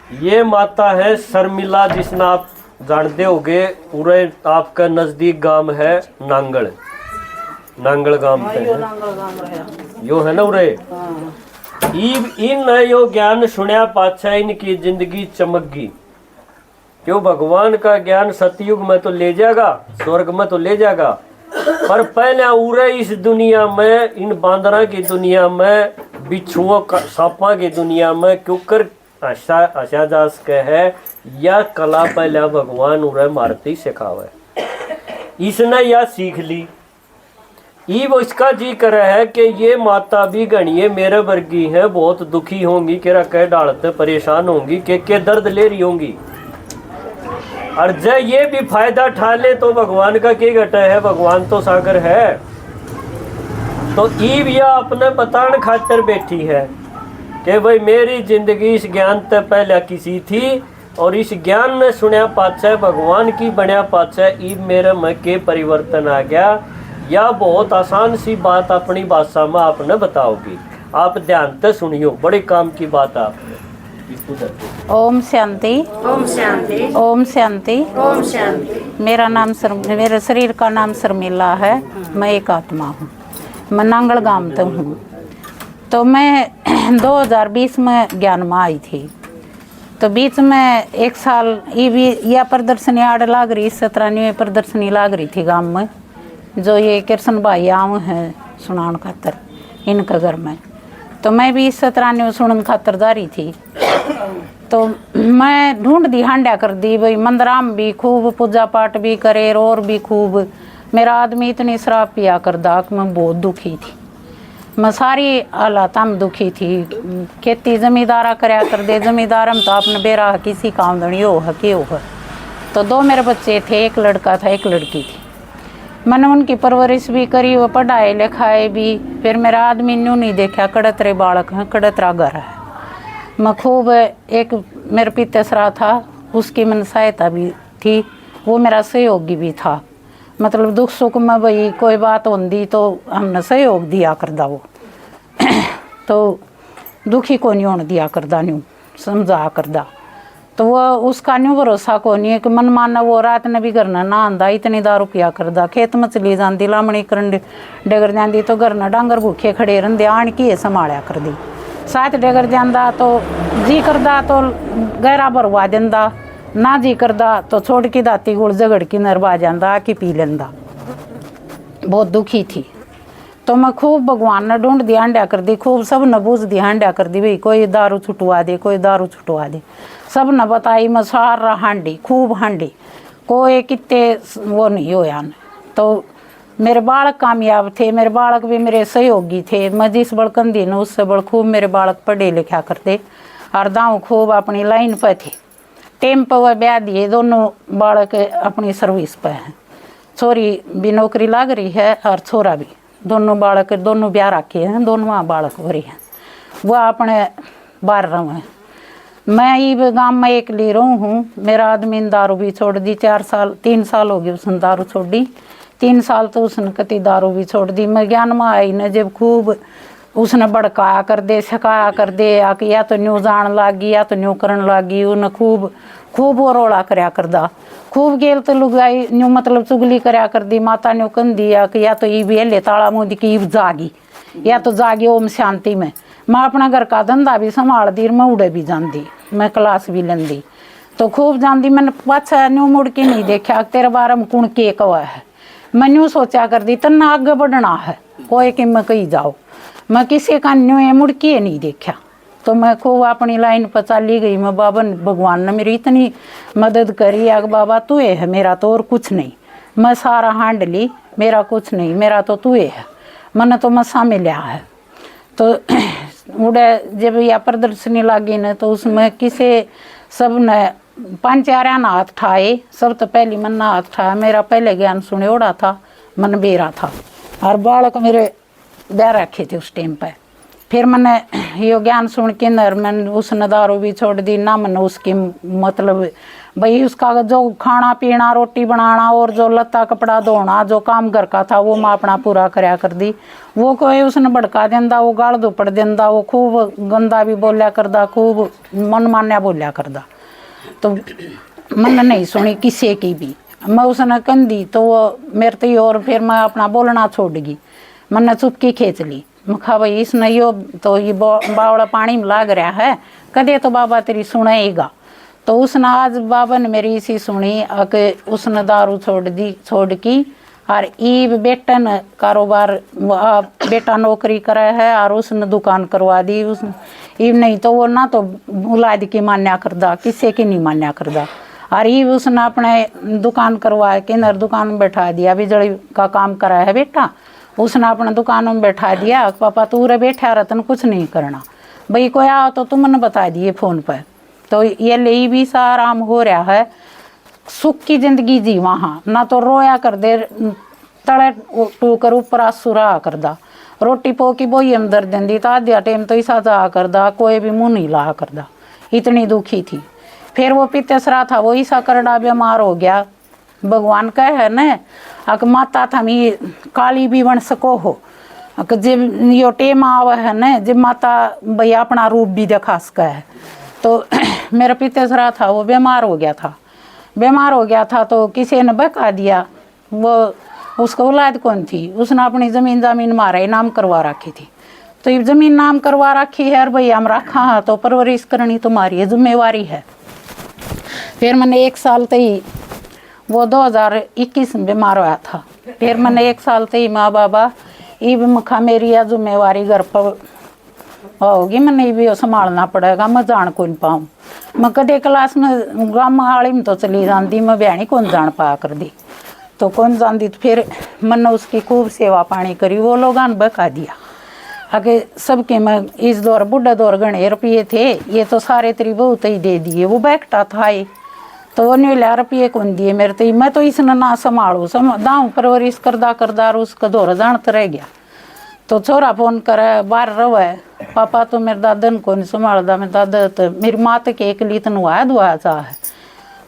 ये माता है शर्मिला, जिसने आप जानते होगे। उरे आपका नजदीक गांव है नांगल, नांगल गांव पे है यो है ना उरे। इन यो ज्ञान सुनया पाछा इनकी जिंदगी चमकगी। क्यों? भगवान का ज्ञान सतयुग में तो ले जाएगा, स्वर्ग में तो ले जाएगा, पर पहले उरे इस दुनिया में, इन बांदरा की दुनिया में, बिच्छुओं सांपा की दुनिया में क्योंकर आशादास के है या कला पहले भगवान उरे मारती सिखावे। इसने या सीख ली। वो इसका जी करे है कि ये माता भी गणिये मेरे वर्गी है, बहुत दुखी होंगी, केरा कह डालते परेशान होंगी, के दर्द ले रही होंगी। और जय ये भी फायदा उठा ले तो भगवान का क्या घटा है, भगवान तो सागर है। तो ईब या अपने बताने खातिर बैठी है कि भाई मेरी जिंदगी इस ज्ञान से पहले किसी थी, और इस ज्ञान ने सुनया पाछा भगवान की बनया पाछा ईब मेरे में के परिवर्तन आ गया। या बहुत आसान सी बात अपनी भाषा में आपने बताओगी, आप ध्यान से सुनियो, बड़े काम की बात आप। ओम शांति, ओम शांति, ओम शांति, ओम शांति। मेरे शरीर का नाम शर्मिला है, मैं एक आत्मा हूँ, मैं नांगल गांव से हूँ। तो मैं 2020 में ज्ञान में आई थी। तो बीच में एक साल यह प्रदर्शनी आड़ लाग रही, 97 प्रदर्शनी लाग रही थी गांव में, जो ये कृष्ण भाई आम हैं सुनान खातर इनके घर में। तो मैं भी 97 सुनन खातर जा रही थी। तो मैं ढूंढ दी, हांडा कर दी भाई, मंदिराम भी खूब पूजा पाठ भी करे और भी खूब। मेरा आदमी इतनी शराब पिया कर दा कि मैं बहुत दुखी थी, मैं सारी हालात में दुखी थी। खेती जमींदारा कराया कर दे, जमींदार में तो आपने बेरा किसी काम दणी हो है कि हो है। तो 2 मेरे बच्चे थे, एक लड़का था एक लड़की थी। मैंने उनकी परवरिश भी करी, वो पढ़ाए लिखाए भी। फिर मेरा आदमी न्यू नहीं देखा, कड़तरे बालक हैं, कड़तरा घर है। मैं खूब, एक मेरे पितेसरा था, उसकी मैंने सहायता भी थी, वो मेरा सहयोगी भी था। मतलब दुख सुख में भाई कोई बात होती तो हमने सहयोग दिया करदा वो तो दुखी को नहीं होने दिया करदा, न्यू समझा करदा। तो वो उसका न्यू भरोसा को नहीं है कि मन माना वो रात ने भी घर ना आंदा, इतनी दारू पिया करदा। खेत में चली जाती, लामणी करन डगर जाती तो घर न डांगर भूखे खड़े रहंदे, आण की संभालिया कर दी। साथ डगर जाता तो जी करदा तो गहरा भरवा देंदा, ना जी करदा तो छोड़ की दाती गुड़ झगड़ की नरवा जाता, आके पी लेंदा। बहुत दुखी थी। तो मैं खूब भगवान ने ढूंढ दी, हांडा कर दी, खूब सब न बूझ दी, हांडा कर दी भाई कोई दारू छुटवा दे, कोई दारू छुटवा दे। सब न बताई, मैं सारा हांडी, खूब हांडी, कोई कितने वो नहीं होया न। तो मेरे बालक कामयाब थे, मेरे बालक भी मेरे सहयोगी थे। मैं जिस बड़कन दी न उससे बड़ खूब मेरे बालक पढ़े लिखा करते, और दाऊ खूब अपनी लाइन पर थे। टेम पर वह ब्याह दिए, दोनों बालक अपनी सर्विस पर हैं। छोरी भी नौकरी लग रही है और छोरा भी, दोनों बालक दोनों ब्याह रखे हैं, दोनों बालक हो रही हैं, वह अपने बाहर रहे हैं। मैं ये गांव में एक ली रहूँ हूँ। मेरा आदमी ने दारू भी छोड़ दी, 3 साल हो गए उसने दारू छोड़ दी। 3 साल तो उसने कति दारू भी छोड़ दी। मैं ज्ञान में आई न जब खूब उसने भड़काया कर दे, सिखाया कर दे, आके या तो न्यू जान लागी या तो न्यू करन लागी। उन्हें खूब खूब वो रोला करया करदा, खूब गेल तो लुगाई न्यू मतलब चुगली करया कर दी। माता न्यू कन दिया कि या तो ईब ले ताला मुँह दी कि ईब जागी, या तो जागी ओम शांति में। मैं अपना घर का धंधा भी संभाल दी, मैं उड़े भी जाती, मैं क्लास भी लेंदी, तो खूब जाती। मैंने पाछा न्यू मुड़ के नहीं देखा तेरे बारे में कुण के कवा है। मैं न्यू सोचा कर दी तना आगे बढ़ना है, कोई कि मैं कहीं जाओ, मैं किसी का न्यू मुड़ के नहीं देखा। तो मैं खूब अपनी लाइन पर चली गई। मैं बाबा भगवान ने मेरी इतनी मदद करी है, बाबा तू है मेरा तो और कुछ नहीं। मैं सारा हांड ली, मेरा कुछ नहीं, मेरा तो तू है, मैंने तो मसा मिला है। तो उड़े जब यह प्रदर्शनी लगी न तो उसमें किसी सब ने 5-4 हाथ ठाए। सब तो पहली मन हाथ ठाया, मेरा पहले ज्ञान सुने ओढ़ा था, मन बेरा था, और बालक मेरे ब्याह रखे थे उस टाइम पर। फिर मैंने यो ज्ञान सुन के नर मैंने उसने दारू भी छोड़ दी ना। मैंने उसकी मतलब भाई उसका जो खाना पीना रोटी बनाना और जो लत्ता कपड़ा धोना जो काम घर का था वो मैं अपना पूरा करया कर दी। वो कोई उसने भड़का देंदा, वो गाल दुपड़ देंदा, वो खूब गंदा भी बोलिया करदा, खूब मन मान्या बोलिया करदा। तो मैंने नहीं सुनी किसी की भी। मैं उसने कंदी तो वो मेरे तो और फिर मैं अपना बोलना छोड़ गई। मैंने चुपकी खींच ली। मैं कहा भाई इसने यो तो ये बावड़ा पानी में लाग रहा है, कदे तो बाबा तेरी सुनेगा। तो उसने आज बाबा ने मेरी इसी सुनी कि उसने दारू छोड़ की और ईब बेटा ने कारोबार बेटा नौकरी करे है और उसने दुकान करवा दी। उसने ईब नहीं तो वो ना तो औलाद की मान्या करदा, किसी की नहीं मान्या करदा। और ईब उसने अपने दुकान करवा के नर दुकान में बैठा दिया। बिजली का काम करा है बेटा, उसने अपने दुकान में बैठा दिया। पापा तू रे बैठा रतन कुछ नहीं करना, भाई कोई आओ तो तुमने बता दिए फ़ोन पर। तो ये ले भी सा आराम हो रहा है, सुख की जिंदगी जी वहाँ ना तो रोया कर दे तड़े टूकर ऊपर आसुरा करदा। रोटी पो की बोई हम दर्द देंदी तो आधा टाइम तो ऐसा जा करदा, कोई भी मुँह नहीं ला करदा, इतनी दुखी थी। फिर वो पितेसरा था वो ऐसा करड़ा बीमार हो गया। भगवान कहे है न अक माता थमी काली भी बन सको हो, जब यो टेम आवे है न जब माता भैया अपना रूप भी दिखा सके है। तो मेरा पितेसरा था वो बीमार हो गया था। बीमार हो गया था तो किसी ने बका दिया। वो उसको औलाद कौन थी, उसने अपनी ज़मीन मारे नाम करवा रखी थी। तो ये ज़मीन नाम करवा रखी है और भैया हम रखा है तो परवरिश करनी तुम्हारी है, जिम्मेवारी है। फिर मैंने 1 साल तई वो 2021 में बीमार हुआ था। फिर मैंने 1 साल तई माँ बाबा ये भी मखा मेरी या जिम्मेवारी घर पर होगी, मैंने भी संभालना पड़ेगा, मैं जान कौन पाऊँ। मैं कदे क्लास में गाँव वाली में तो चली जाती, मैं बयानी कौन जान पा कर दी तो कौन जानती। तो फिर मैंने उसकी खूब सेवा पानी करी। वो लोग बका दिया आगे सबके। मैं इस दौर बुढ़ा दौर गणे रुपये थे, ये तो सारे तेरी बहुत ही दे दिए। वो बैठता था ये तो वो नहीं लिया रुपये कौन दिए मेरे तो। मैं तो इसने ना संभालू दाऊँ परवरिश करदा करदा उसका दौर जानता रह गया। तो छोरा फोन करे बाहर रवे, पापा तो मेरे दादा ने कौन संभालदा, मेरे दादा तो मेरी माँ तो के एक लीत नुआ दुआ चाह है।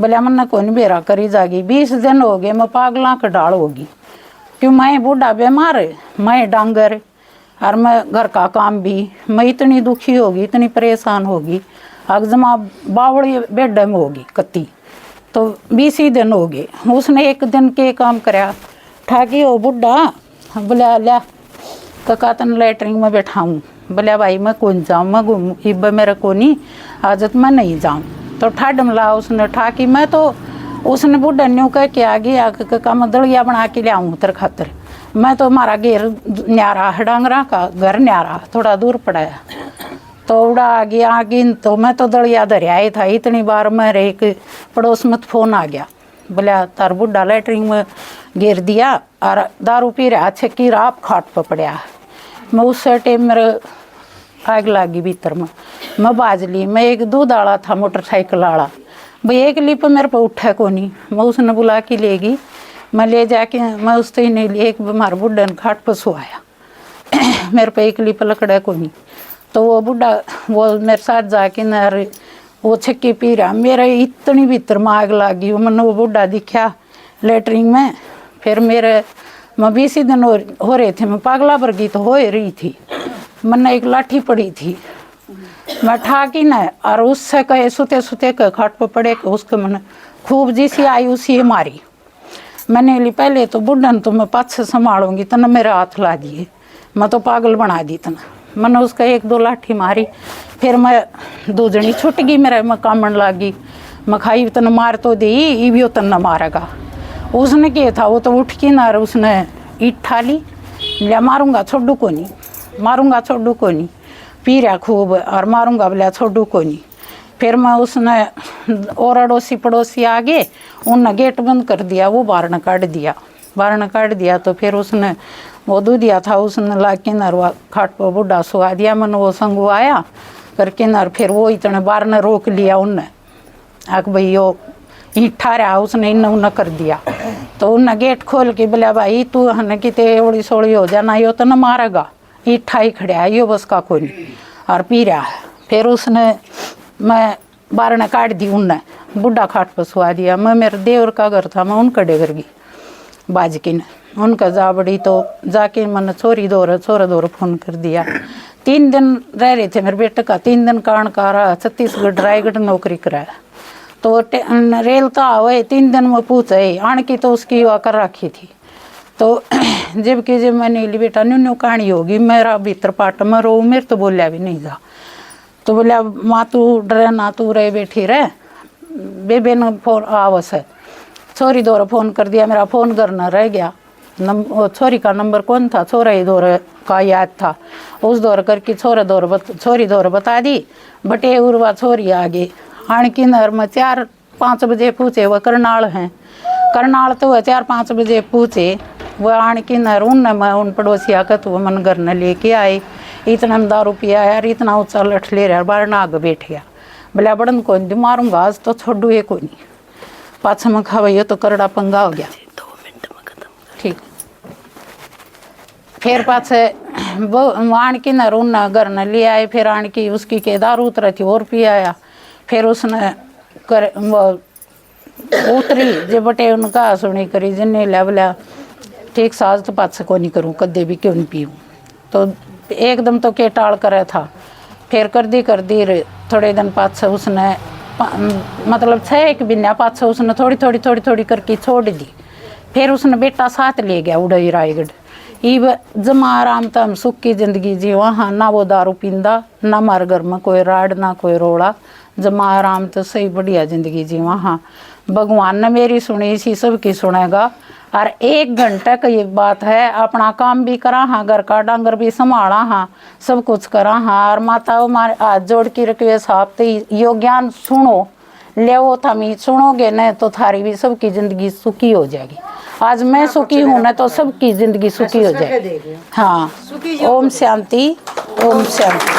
बोले मन्ना कौन बेरा करी जागी। 20 दिन हो गए मैं पागला का डाल होगी, क्यों मैं बूढ़ा बीमार है, मैं डांगर और मैं घर का काम भी। मैं इतनी दुखी होगी, इतनी परेशान होगी, अगजमा बावड़ी बेड में होगी कत्ती। तो 20 ही दिन हो गए। उसने एक दिन के काम कराया ठाकी हो बुढ़ा बोला लिया कका तन लेटरिंग में बैठाऊँ। बोले भाई मैं कौन जाऊँ, मैं घूम इब मेरे को नहीं आजत मैं नहीं जाऊँ। तो ठाड मिला उसने ठाकी। मैं तो उसने बुढ़ा न्यू कह के आ गया कका मैं दलिया बना के लियाऊँ तेरे खातर। मैं तो हमारा घेर न्यारा है, डांगरा का घर न्यारा थोड़ा दूर पड़ा है। तो उड़ा आ गया तो मैं तो दलिया धरिया ही था। इतनी बार मेरे एक पड़ोस में फ़ोन आ गया, बोला तार बुढ़ा लेटरिंग में गिर दिया और दारू पी रहा छक्की रात खाट पर पड़ा। मैं उस टाइम मेरे आग लगी भीतर में, मैं बाज ली। मैं एक दूध आला था मोटरसाइकिल आला, भाई एक लिप मेरे पर उठा को नहीं। मैं उसने बुला के लेगी, मैं ले जाके मैं उससे ही नहीं ली। एक बीमार बुढ़ा ने खाट पर सोया मेरे पे एक लिप लकड़ा को नहीं। तो वो बुढ़ा वो मेरे साथ जाके न वो छक्की पी रहा। मेरे इतनी भीतर में आग लगी। मैंने वो बुढ़ा दिखा लेटरिंग में। फिर मेरे मैं 20 दिन हो रहे थे, मैं पागला वर्गी तो हो रही थी। मैंने एक लाठी पड़ी थी, मैं ठाकी न और उससे कहे सुते सुते के खाट पर पड़े के उसके मैंने खूब जैसी आई उसी मारी। मैंने ली पहले तो बुढ़न तो मैं पाछ से संभालूंगी, तना मेरे हाथ ला दिए, मैं तो पागल बना दी तना। मैंने उसका 1-2 लाठी मारी। फिर मैं 2 जनी छुट गई, मेरा मैं कामन लागी। मैं खाई तना मार तो दी, ये भी तना मारेगा। उसने क्या था वो तो उठ के ना उसने ईट ठा ली, लिया मारूंगा छोड़ू को नहीं, मारूंगा छोड़ू को नहीं। पी रहा खूब और मारूंगा बोलिया छोड़ू को नहीं। फिर मैं उसने और अड़ोसी पड़ोसी आ गए, उनने गेट बंद कर दिया, वो बाहर न काट दिया। बाहर न काट दिया तो फिर उसने वो दूध दिया था, उसने ला के नरवा खाट पर बुढ़ा सुहा दिया। मैंने वो संगू आया करके नर फिर वो इतने बाहर न रोक लिया उनने आक भाई यो ईठा रहा, उसने इन उन कर दिया। तो उनने गेट खोल के बोला भाई तू हन किते ओड़ी सोड़ी हो जाना, यो तो न मारेगा, ईठा ही खड़ा है, यो बस का कोई नहीं, और पी रहा है। फिर उसने मैं बारने काट दी, उनने बुढ़ा खाट पर सुआ दिया। मैं मेरे देवर का घर था, मैं उनका डेगर गई बाजकी ने, उनका जा बड़ी तो जाके मैंने छोरा दौर फोन कर दिया। 3 दिन रह रहे थे मेरे बेटे का, 3 दिन कान का रहा, छत्तीसगढ़ रायगढ़ नौकरी कराया। तो रेल तो आवे 3 दिन में पूछे आन की, तो उसकी युवा कर रखी थी। तो जब मैंने ली बेटा न्यू कहानी होगी, मेरा भीतर पाट में रो, मेरे तो बोलिया भी नहीं जा। तो बोलिया माँ तू डरे ना, तू रहे बैठी रहे, बेबे ने फोन आवस है। छोरी दौर फोन कर दिया, मेरा फ़ोन करना रह गया। छोरी का नंबर कौन था, छोरा ही दौर का याद था, उस दौर करके छोरी दौर बता दी। बटे उर्वा छोरी आ गई आन की नहर में 4-5 बजे पूछे, वह करनाल हैं, करनाल तो वह 4-5 बजे पूछे, वह आन की नहर उन पड़ोसिया का तो मन घर न लेके आए। इतना में दारू पिया यार, इतना ऊँचा लठ ले रहा, बाहर ना आगे बैठ गया। बोला बड़न को नहीं मारूंगा आज तो, छोड़ू ये कोई नहीं, पाछा में खावा तो करड़ा पंगा हो गया। 2 मिनट में खत्म। ठीक। फिर पाछे वो आन की न रूना घर न ले आए, फिर आन की उसकी के दारू उतरा थी और पी आया। फिर उसने कर वो उतरी जे बटे उनका सुनी करी, जिन्हें ला बोला ठीक साज तो पाछे को नहीं करूँ, कदे भी क्यों नहीं पीऊँ। तो एकदम तो के टाल करे था। फिर कर दी थोड़े दिन पाछे उसने मतलब 6 महीना पाछे उसने थोड़ी करके छोड़ दी। फिर उसने बेटा साथ ले गया उड़ई रायगढ़। इब जमा आराम तम सुख की जिंदगी जी, वहाँ ना वो दारू पींदा, ना मारे घर में कोई राड, ना कोई रोड़ा, जमा आराम तो सही बढ़िया जिंदगी जी। वहाँ भगवान ने मेरी सुनी, इसी सबकी सुनेगा। और 1 घंटे का ये बात है, अपना काम भी करा हाँ, घर का डांगर भी संभाला हाँ, सब कुछ करा हाँ। और माता हमारे हाथ जोड़ के रिक्वेस्ट आप यो ज्ञान सुनो, ले वो थमी सुनोगे न तो थारी भी सबकी जिंदगी सुखी हो जाएगी। आज मैं सुखी हूँ न तो सबकी जिंदगी सुखी हो जाएगी। हाँ, ओम शांति, ओम शांति।